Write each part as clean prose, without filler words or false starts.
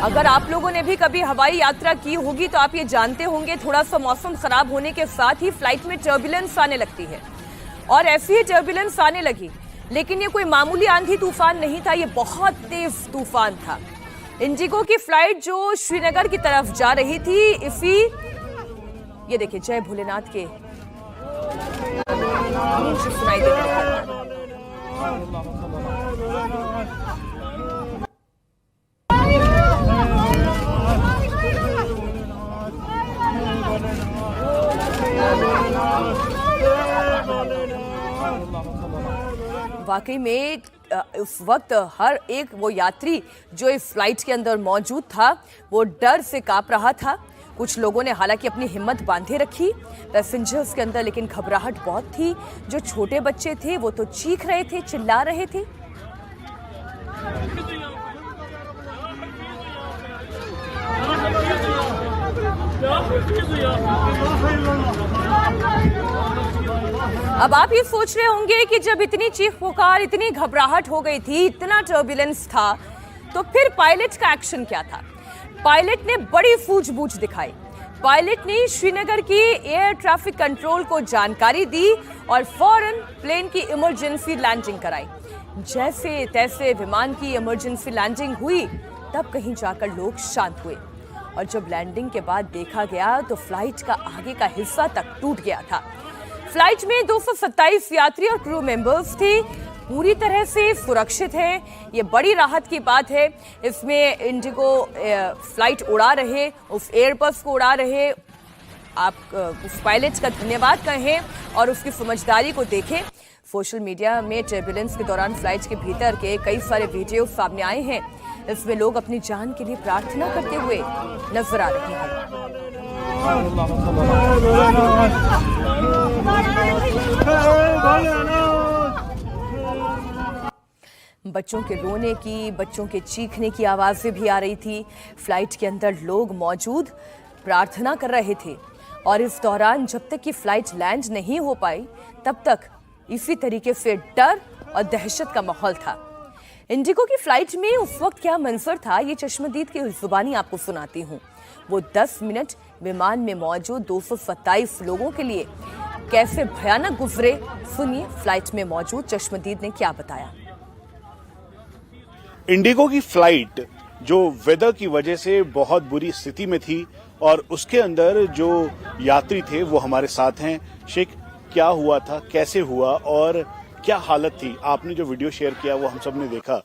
अगर आप लोगों ने भी कभी हवाई यात्रा की होगी तो आप ये जानते होंगे, थोड़ा सा मौसम खराब होने के साथ ही फ्लाइट में टर्बुलेंस आने लगती है। और ऐसी ही टर्बुलेंस आने लगी, लेकिन ये कोई मामूली आंधी तूफान नहीं था, ये बहुत तेज तूफान था। इंडिगो की फ्लाइट जो श्रीनगर की तरफ जा रही थी, इसी ये देखिए जय भोलेनाथ के सुनाई दे रहा है। वाकई में उस वक्त हर एक वो यात्री जो इस फ्लाइट के अंदर मौजूद था वो डर से कांप रहा था। कुछ लोगों ने हालांकि अपनी हिम्मत बांधे रखी पैसेंजर्स के अंदर, लेकिन घबराहट बहुत थी। जो छोटे बच्चे थे वो तो चीख रहे थे, चिल्ला रहे थे। अब आप ये सोच रहे होंगे कि जब इतनी चीख पुकार, इतनी घबराहट हो गई थी, इतना टर्बुलेंस था, तो फिर पायलट का एक्शन क्या था। पायलट ने बड़ी सूझबूझ दिखाई। पायलट ने श्रीनगर की एयर ट्रैफिक कंट्रोल को जानकारी दी और फौरन प्लेन की इमरजेंसी लैंडिंग कराई। जैसे तैसे विमान की इमरजेंसी लैंडिंग हुई, तब कहीं जाकर लोग शांत हुए। और जब लैंडिंग के बाद देखा गया तो फ्लाइट का आगे का हिस्सा तक टूट गया था। फ्लाइट में 227 यात्री और क्रू मेंबर्स थे, पूरी तरह से सुरक्षित हैं। ये बड़ी राहत की बात है। इसमें इंडिगो फ्लाइट उड़ा रहे, उस एयरबस को उड़ा रहे, आप उस पायलट का धन्यवाद कहें और उसकी समझदारी को देखें। सोशल मीडिया में टर्बुलेंस के दौरान फ्लाइट के भीतर के कई सारे वीडियो सामने आए हैं। इसमें लोग अपनी जान के लिए प्रार्थना करते हुए नजर आ रहे हैं। बच्चों के रोने की, बच्चों के चीखने की आवाजें भी आ रही थी। फ्लाइट के अंदर लोग मौजूद प्रार्थना कर रहे थे और इस दौरान जब तक कि फ्लाइट लैंड नहीं हो पाई, तब तक इसी तरीके से डर और दहशत का माहौल था। इंडिगो की फ्लाइट में उस वक्त क्या मंजर था, ये चश्मदीद की जुबानी आपको सुनाती हूँ। वो 10 मिनट विमान में मौजूद 227 लोगों के लिए कैसे भयानक गुजरे, सुनिए फ्लाइट में मौजूद चश्मदीद ने क्या बताया। इंडिगो की फ्लाइट जो वेदर की वजह से बहुत बुरी स्थिति में थी और उसके अंदर जो यात्री थे वो हमारे साथ हैं। शेख, क्या हुआ था, कैसे हुआ और क्या हालत थी? आपने जो वीडियो शेयर किया वो हम सब ने देखा,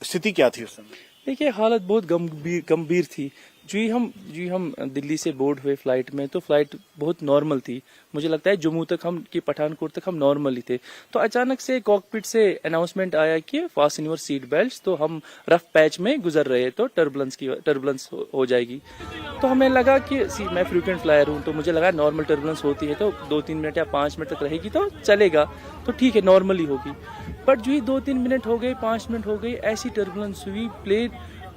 स्थिति क्या थी उस समय? देखिए, हालत बहुत गंभीर थी। जी हम दिल्ली से बोर्ड हुए फ्लाइट में, तो फ्लाइट बहुत नॉर्मल थी। मुझे लगता है जम्मू तक हम कि पठानकोट तक हम नॉर्मल ही थे। तो अचानक से कॉकपिट से अनाउंसमेंट आया कि फास्टन योर सीट बेल्ट्स। तो हम रफ पैच में गुजर रहे, तो टर्बुलेंस हो जाएगी। तो हमें लगा कि मैं फ्रीक्वेंट फ्लायर हूँ, तो मुझे लगा नॉर्मल टर्बुलेंस होती है तो 2-3 मिनट या 5 मिनट तक रहेगी तो चलेगा, तो ठीक है, नॉर्मली होगी। बट जो ही 2-3 मिनट हो गए, 5 मिनट हो गई, ऐसी टर्बुलेंस हुई, प्लेन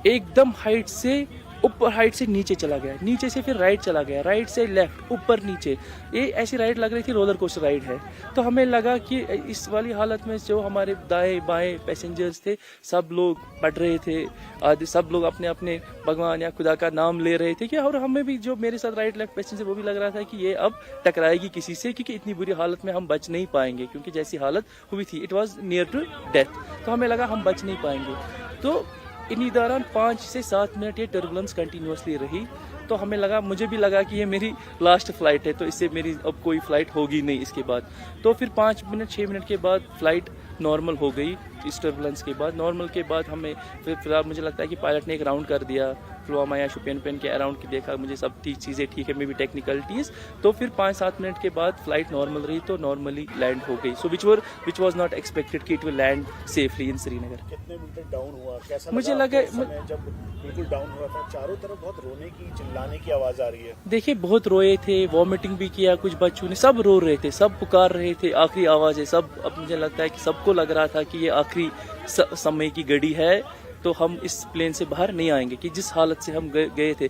एकदम हाइट से ऊपर, हाइट से नीचे चला गया, नीचे से फिर राइट चला गया, राइट से लेफ्ट, ऊपर नीचे। ये ऐसी राइड लग रही थी रोलर कोस्टर राइड है। तो हमें लगा कि इस वाली हालत में जो हमारे दाएं बाएं पैसेंजर्स थे, सब लोग पढ़ रहे थे, आदि सब लोग अपने अपने भगवान या खुदा का नाम ले रहे थे कि, और हमें भी, जो मेरे साथ राइट लेफ्ट पैसेंजर, वो भी लग रहा था कि ये अब टकराएगी किसी से, क्योंकि इतनी बुरी हालत में हम बच नहीं पाएंगे, क्योंकि जैसी हालत हुई थी it was near to death. तो हमें लगा हम बच नहीं पाएंगे। तो इन्हीं दौरान 5 से 7 मिनट ये टर्बुलेंस कंटिन्यूसली रही। तो हमें लगा, मुझे भी लगा कि ये मेरी लास्ट फ्लाइट है, तो इससे मेरी अब कोई फ्लाइट होगी नहीं इसके बाद। तो फिर 5 मिनट 6 मिनट के बाद फ्लाइट नॉर्मल हो गई। इस टर्बुलेंस के बाद, नॉर्मल के बाद हमें फिर मुझे लगता है कि पायलट ने एक राउंड कर दिया पुलवामा या शोपियान के अराउंड की, देखा मुझे सब चीज़ें ठीक है, मे बी टेक्निकलिटीज। तो फिर 5-7 मिनट के बाद फ्लाइट नॉर्मल रही, तो नॉर्मली लैंड हो गई। सो विच वॉज नॉट एक्सपेक्टेड कि इट विल लैंड सेफली इन श्रीनगर। कितने मिनट डाउन हुआ, कैसा मुझे लगा जब बिल्कुल डाउन हुआ था, चारों तरफ बहुत रोने की, चिल्लाने की आवाज आ रही है। देखिए, बहुत रोए थे, वॉमिटिंग भी किया कुछ बच्चों ने, सब रो रहे थे, सब पुकार रहे थे, आखिरी आवाज़ें सब। अब मुझे लगता है कि सबको लग रहा था कि ये आखिरी समय की घड़ी है, तो हम इस प्लेन से बाहर नहीं आएंगे, कि जिस हालत से हम गए थे।